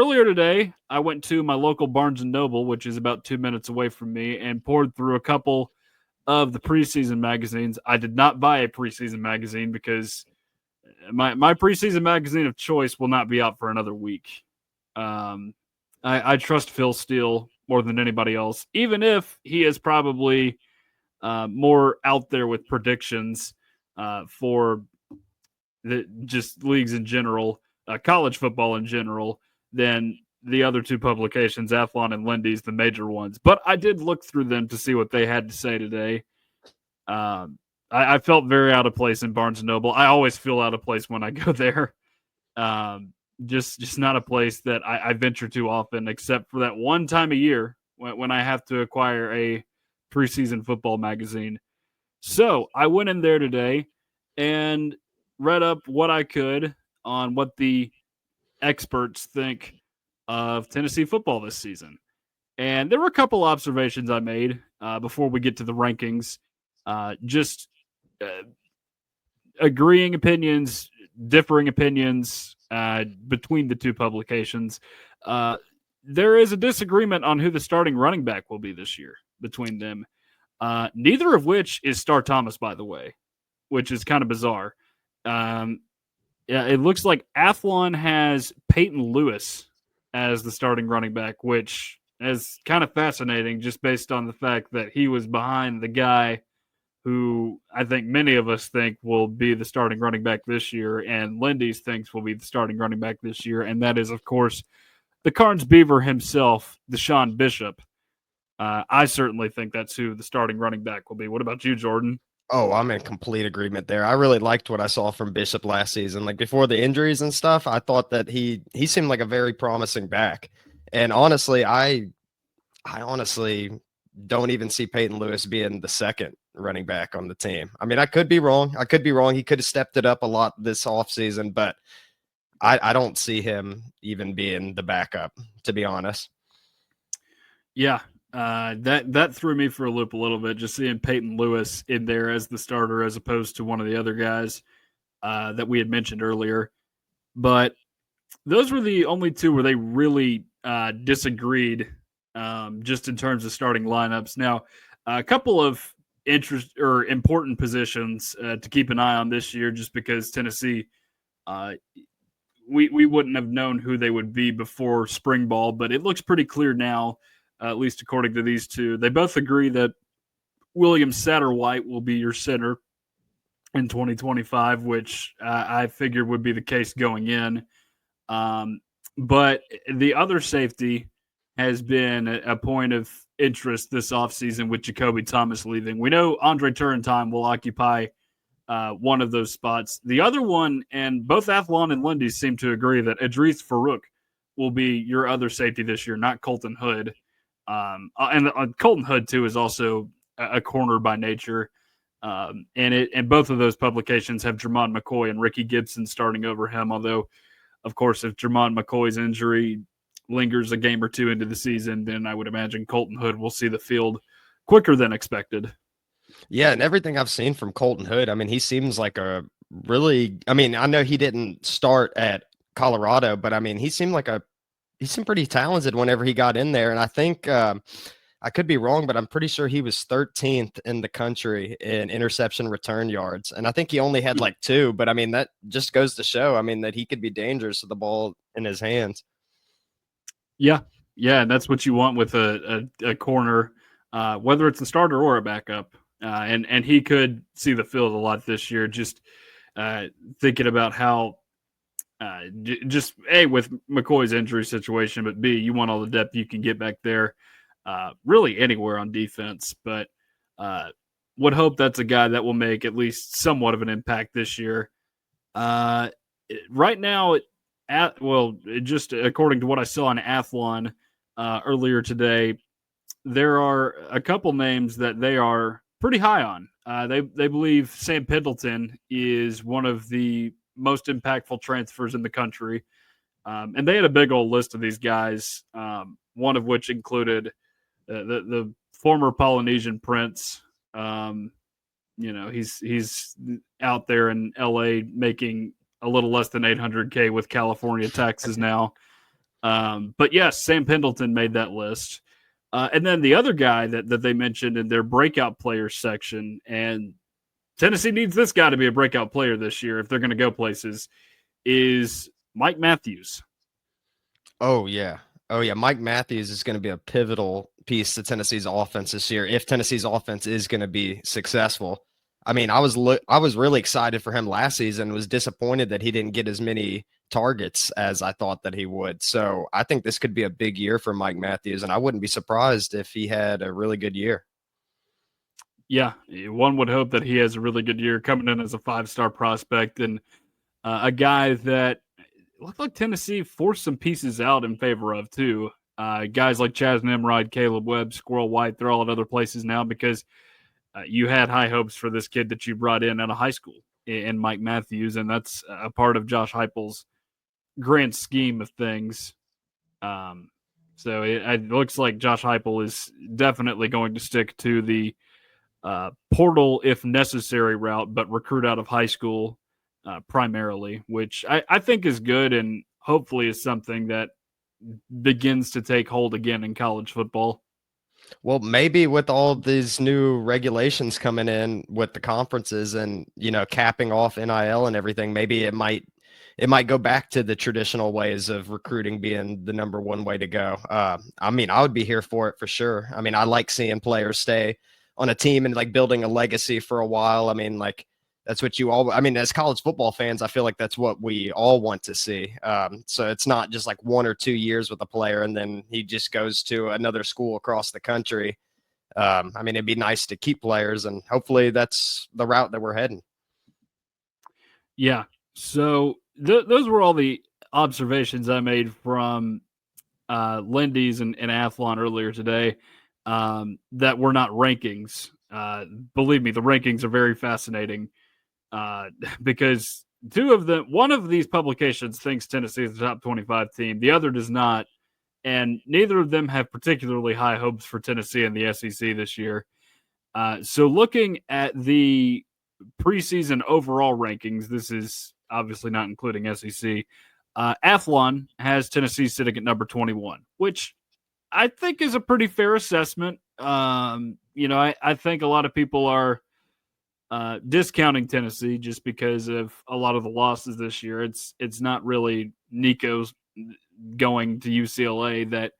Earlier today, I went to my local Barnes and Noble, which is about 2 minutes away from me, and poured through a couple of the preseason magazines. I did not buy a preseason magazine because my preseason magazine of choice will not be out for another week. Um, I trust Phil Steele more than anybody else, even if he is probably more out there with predictions for the just leagues in general, college football in general, than the other two publications, Athlon and Lindy's, the major ones. But I did look through them to see what they had to say today. I felt very out of place in Barnes and Noble. I always feel out of place when I go there. Just not a place that I venture to often, except for that one time a year when I have to acquire a preseason football magazine. So I went in there today and read up what I could on what the experts think of Tennessee football this season. And there were a couple observations I made before we get to the rankings. Just agreeing opinions, differing opinions between the two publications. There is a disagreement on who the starting running back will be this year between them. Neither of which is Star Thomas, by the way, which is kind of bizarre. Yeah, it looks like Athlon has Peyton Lewis as the starting running back, which is kind of fascinating just based on the fact that he was behind the guy who I think many of us think will be the starting running back this year, and Lindy's thinks will be the starting running back this year, and that is, of course, the Carnes Beaver himself, Deshaun Bishop. I certainly think that's who the starting running back will be. What about you, Jordan? Oh, I'm in complete agreement there. I really liked what I saw from Bishop last season. Like before the injuries and stuff, I thought that he seemed like a very promising back. And honestly, I honestly don't even see Peyton Lewis being the second running back on the team. I mean, I could be wrong. I could be wrong. He could have stepped it up a lot this offseason, but I don't see him even being the backup, to be honest. Yeah, that threw me for a loop a little bit, just seeing Peyton Lewis in there as the starter as opposed to one of the other guys that we had mentioned earlier. But those were the only two where they really disagreed just in terms of starting lineups. Now, a couple of interest or important positions to keep an eye on this year, just because Tennessee, we wouldn't have known who they would be before spring ball, but it looks pretty clear now, at least according to these two. They both agree that William Satterwhite will be your center in 2025, which I figured would be the case going in. But the other safety has been a point of interest this offseason with Jacoby Thomas leaving. We know Andre Turrentine will occupy one of those spots. The other one, and both Athlon and Lindy seem to agree that Idris Farouk will be your other safety this year, not Colton Hood. And Colton Hood, too, is also a corner by nature. And both of those publications have Jermon McCoy and Ricky Gibson starting over him, although, of course, if Jermon McCoy's injury lingers a game or two into the season, then I would imagine Colton Hood will see the field quicker than expected. Yeah, and everything I've seen from Colton Hood, I mean, he seems like a really, I mean, I know he didn't start at Colorado, but I mean, he seemed pretty talented whenever he got in there. And I think, I could be wrong, but I'm pretty sure he was 13th in the country in interception return yards. And I think he only had like 2, but I mean, that just goes to show, I mean, that he could be dangerous with the ball in his hands. Yeah. Yeah. And that's what you want with a corner, whether it's a starter or a backup. And he could see the field a lot this year, just thinking about how just A, with McCoy's injury situation, but B, you want all the depth you can get back there. Really anywhere on defense, but would hope that's a guy that will make at least somewhat of an impact this year. Right now, just according to what I saw in Athlon earlier today, there are a couple names that they are pretty high on. They believe Sam Pendleton is one of the most impactful transfers in the country. And they had a big old list of these guys, one of which included the former Polynesian prince. He's out there in LA making a little less than $800K with California taxes now. But yes, Sam Pendleton made that list. And then the other guy that they mentioned in their breakout players section, and Tennessee needs this guy to be a breakout player this year if they're going to go places, is Mike Matthews. Oh yeah. Oh yeah. Mike Matthews is going to be a pivotal piece to Tennessee's offense this year if Tennessee's offense is going to be successful. I mean, I was really excited for him last season. Was disappointed that he didn't get as many targets as I thought that he would. So I think this could be a big year for Mike Matthews, and I wouldn't be surprised if he had a really good year. Yeah, one would hope that he has a really good year coming in as a 5-star prospect and a guy that looked like Tennessee forced some pieces out in favor of too. Guys like Chaz Nimrod, Caleb Webb, Squirrel White, they're all at other places now because you had high hopes for this kid that you brought in out of high school in Mike Matthews, and that's a part of Josh Heupel's grand scheme of things. So it looks like Josh Heupel is definitely going to stick to the portal if necessary route, but recruit out of high school primarily, which I think is good and hopefully is something that begins to take hold again in college football. Well, maybe with all these new regulations coming in with the conferences and, capping off NIL and everything, maybe it might go back to the traditional ways of recruiting being the number one way to go. I mean, I would be here for it for sure. I mean, I like seeing players stay on a team and like building a legacy for a while. I mean, like that's what as college football fans, I feel like that's what we all want to see. So it's not just like 1 or 2 years with a player and then he just goes to another school across the country. I mean, it'd be nice to keep players, and hopefully that's the route that we're heading. Yeah. So those were all the observations I made from Lindy's and Athlon earlier today that were not rankings. Believe me, the rankings are very fascinating because one of these publications thinks Tennessee is the top 25 team. The other does not. And neither of them have particularly high hopes for Tennessee in the SEC this year. So looking at the preseason overall rankings, this is obviously not including SEC. Athlon has Tennessee sitting at number 21, which I think is a pretty fair assessment. I think a lot of people are discounting Tennessee just because of a lot of the losses this year. It's not really Nico's going to UCLA that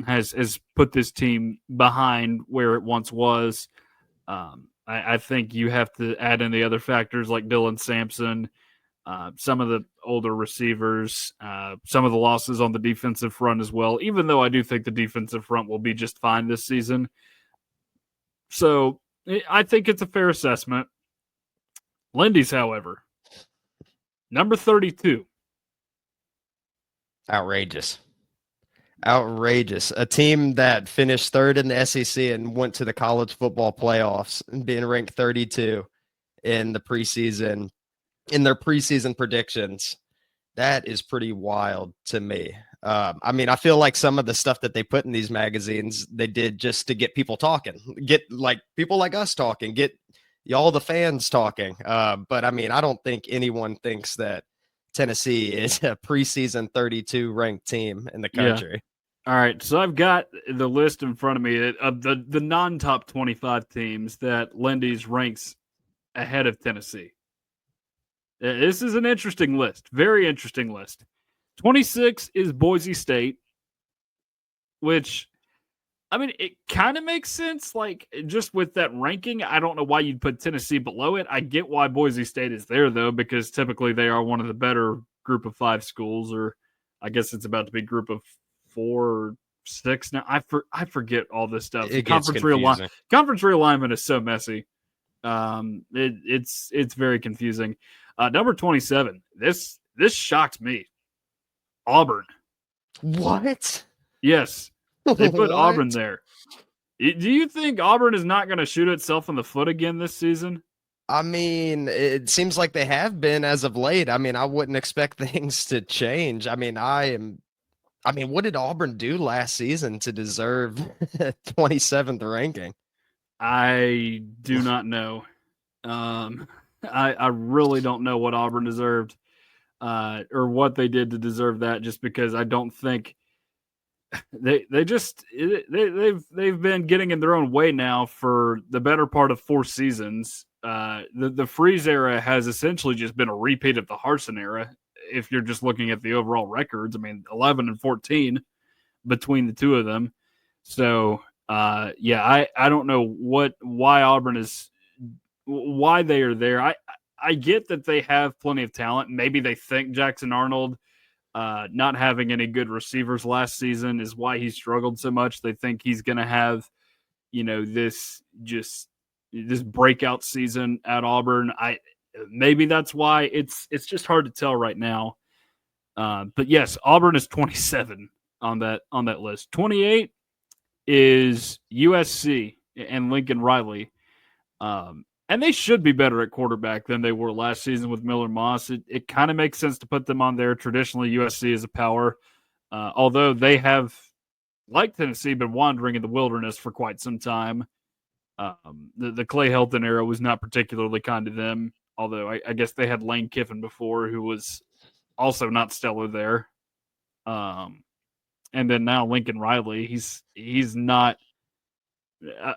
has put this team behind where it once was. I think you have to add in the other factors like Dylan Sampson, some of the older receivers, some of the losses on the defensive front as well, even though I do think the defensive front will be just fine this season. So I think it's a fair assessment. Lindy's, however, number 32. Outrageous. A team that finished third in the SEC and went to the college football playoffs and being ranked 32 in their preseason predictions. That is pretty wild to me. I mean, I feel like some of the stuff that they put in these magazines, they did just to get people talking, get like people like us talking, get y'all the fans talking. But I mean, I don't think anyone thinks that Tennessee is a preseason 32 ranked team in the country. Yeah. All right, so I've got the list in front of me of the non-top 25 teams that Lindy's ranks ahead of Tennessee. This is an interesting list, very interesting list. 26 is Boise State, which, I mean, it kind of makes sense. Like, just with that ranking, I don't know why you'd put Tennessee below it. I get why Boise State is there, though, because typically they are one of the better group of 5 schools, or I guess it's about to be group of 4 or 6 now. I forget all this stuff. Conference realignment is so messy. It's very confusing. Number 27. This shocked me. Auburn. What? Yes, they put Auburn there. Do you think Auburn is not going to shoot itself in the foot again this season? I mean, it seems like they have been as of late. I mean, I wouldn't expect things to change. I mean, what did Auburn do last season to deserve 27th ranking? I do not know. I really don't know what Auburn deserved. or what they did to deserve that. Just because I don't think they've been getting in their own way now for the better part of 4 seasons. The Freeze era has essentially just been a repeat of the Harsin era. If you're just looking at the overall records, I mean, 11-14 between the two of them. So I don't know why they are there. I get that they have plenty of talent. Maybe they think Jackson Arnold not having any good receivers last season is why he struggled so much. They think he's going to have, this breakout season at Auburn. Maybe that's why it's just hard to tell right now. But yes, Auburn is 27 on that list. 28 is USC and Lincoln Riley. And they should be better at quarterback than they were last season with Miller Moss. It kind of makes sense to put them on there. Traditionally, USC is a power, although they have, like Tennessee, been wandering in the wilderness for quite some time. The Clay Helton era was not particularly kind to them, although I guess they had Lane Kiffin before, who was also not stellar there. And then now Lincoln Riley, he's not –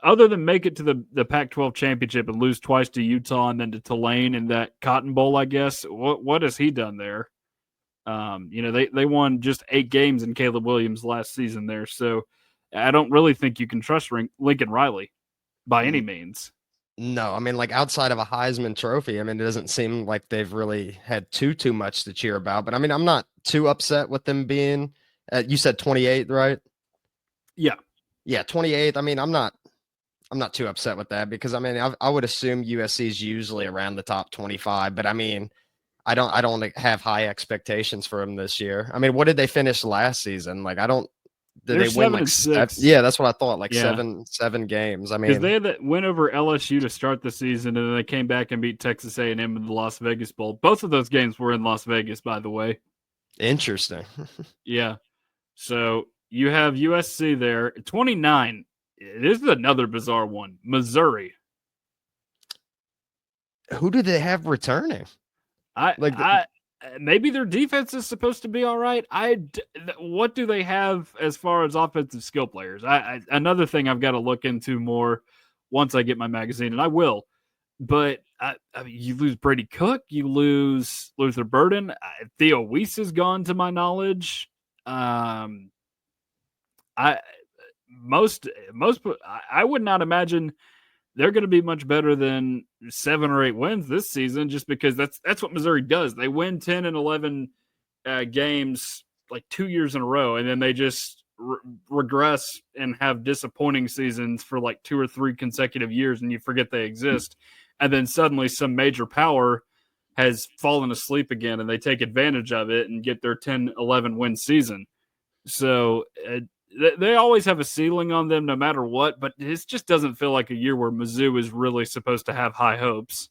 other than make it to the Pac-12 championship and lose twice to Utah and then to Tulane in that Cotton Bowl, I guess. What has he done there? They won just 8 games in Caleb Williams last season there. So I don't really think you can trust Lincoln Riley by any means. No, I mean, like outside of a Heisman Trophy, I mean, it doesn't seem like they've really had too much to cheer about. But I mean, I'm not too upset with them being. You said 28, right? Yeah. Yeah, 28th. I mean, I'm not too upset with that because I mean, I would assume USC is usually around the top 25, but I mean, I don't have high expectations for them this year. I mean, what did they finish last season? Like, did they win like 7-6? Yeah, that's what I thought. Like seven games. I mean, because they had that win over LSU to start the season, and then they came back and beat Texas A&M in the Las Vegas Bowl. Both of those games were in Las Vegas, by the way. Interesting. Yeah. So you have USC there. 29. This is another bizarre one. Missouri. Who do they have returning? Maybe their defense is supposed to be all right. What do they have as far as offensive skill players? Another thing I've got to look into more once I get my magazine, and I will. But you lose Brady Cook, you lose Luther Burden. Theo Weiss is gone, to my knowledge. I would not imagine they're going to be much better than 7 or 8 wins this season, just because that's what Missouri does. They win 10 and 11 games like 2 years in a row, and then they just regress and have disappointing seasons for like 2 or 3 consecutive years, and you forget they exist. And then suddenly some major power has fallen asleep again, and they take advantage of it and get their 10-11 win season. So they always have a ceiling on them no matter what, but it just doesn't feel like a year where Mizzou is really supposed to have high hopes.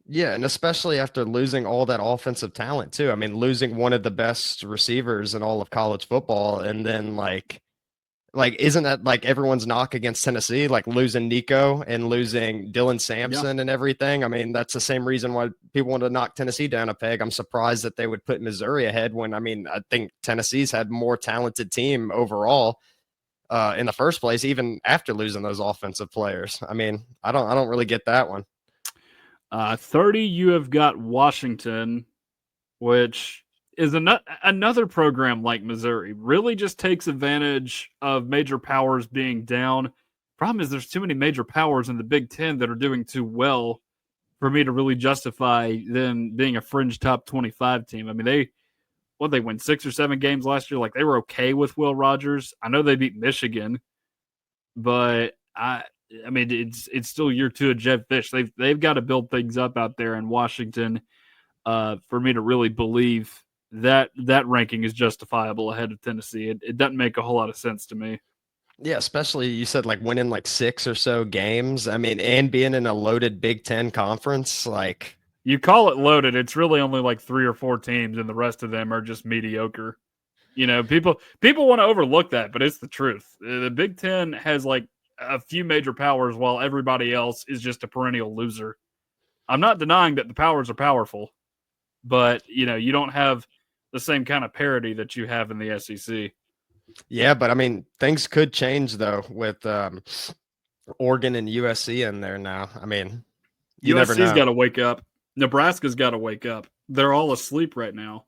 Yeah, and especially after losing all that offensive talent too. I mean, losing one of the best receivers in all of college football, and then like isn't that like everyone's knock against Tennessee, like losing Nico and losing Dylan Sampson and everything? I mean, that's the same reason why people want to knock Tennessee down a peg. I'm surprised that they would put Missouri ahead when, I mean, I think Tennessee's had more talented team overall in the first place, even after losing those offensive players. I mean, I don't really get that one. 30, you have got Washington, which is another program like Missouri, really just takes advantage of major powers being down. Problem is there's too many major powers in the Big Ten that are doing too well for me to really justify them being a fringe top 25 team. I mean, they win 6 or 7 games last year. Like, they were okay with Will Rogers. I know they beat Michigan, but I mean, it's still year 2 of Jedd Fisch. They've got to build things up out there in Washington for me to really believe that ranking is justifiable ahead of Tennessee. It doesn't make a whole lot of sense to me. Yeah, especially you said like winning like 6 or so games. I mean, and being in a loaded Big Ten conference, like you call it loaded. It's really only like 3 or 4 teams, and the rest of them are just mediocre. You know, people want to overlook that, but it's the truth. The Big Ten has like a few major powers, while everybody else is just a perennial loser. I'm not denying that the powers are powerful. but you don't have the same kind of parity that you have in the SEC. Yeah, but I mean, things could change though with Oregon and USC in there now. I mean, you never USC's know. got to wake up. Nebraska's got to wake up. They're all asleep right now.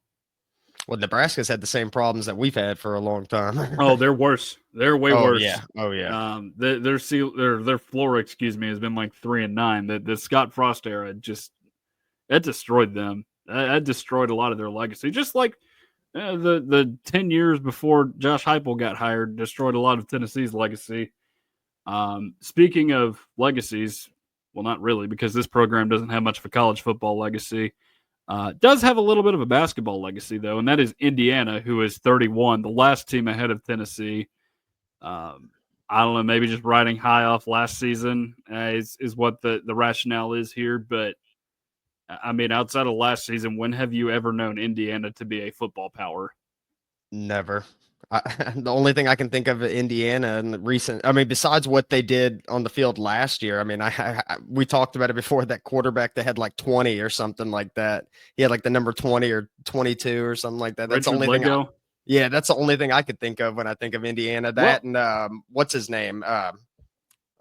Well, Nebraska's had the same problems that we've had for a long time. Oh, they're worse. They're way worse. Yeah. Oh yeah. Their floor, excuse me, has been like 3-9. The Scott Frost era it destroyed them. That destroyed a lot of their legacy. Just like the 10 years before Josh Heupel got hired, destroyed a lot of Tennessee's legacy. Speaking of legacies, well, not really, because this program doesn't have much of a college football legacy. Does have a little bit of a basketball legacy, though, and that is Indiana, who is 31, the last team ahead of Tennessee. I don't know, maybe just riding high off last season is what the rationale is here. But, I mean, outside of last season, when have you ever known Indiana to be a football power? Never. The only thing I can think of Indiana in the recent, I mean, besides what they did on the field last year, I mean, we talked about it before, that quarterback that had like 20 or something like that. He had like the number 20 or 22 or something like that. That's the only thing. Yeah, that's the only thing I could think of when I think of Indiana. That and what's his name?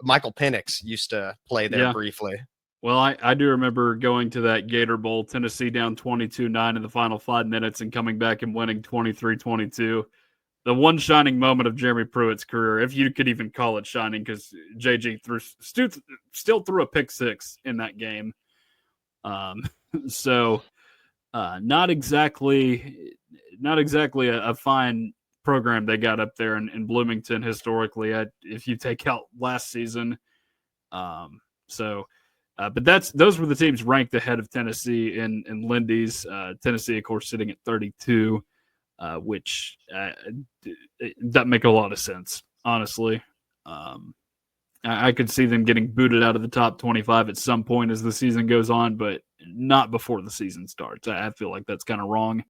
Michael Penix used to play there briefly. Well, I do remember going to that Gator Bowl, Tennessee down 22-9 in the final 5 minutes and coming back and winning 23-22. The one shining moment of Jeremy Pruitt's career, if you could even call it shining, because JG still threw a pick six in that game. So not exactly a fine program they got up there in Bloomington historically, if you take out last season. But those were the teams ranked ahead of Tennessee in Lindy's. Tennessee, of course, sitting at 32. Which doesn't make a lot of sense, honestly. I could see them getting booted out of the top 25 at some point as the season goes on, but not before the season starts. I feel like that's kind of wrong.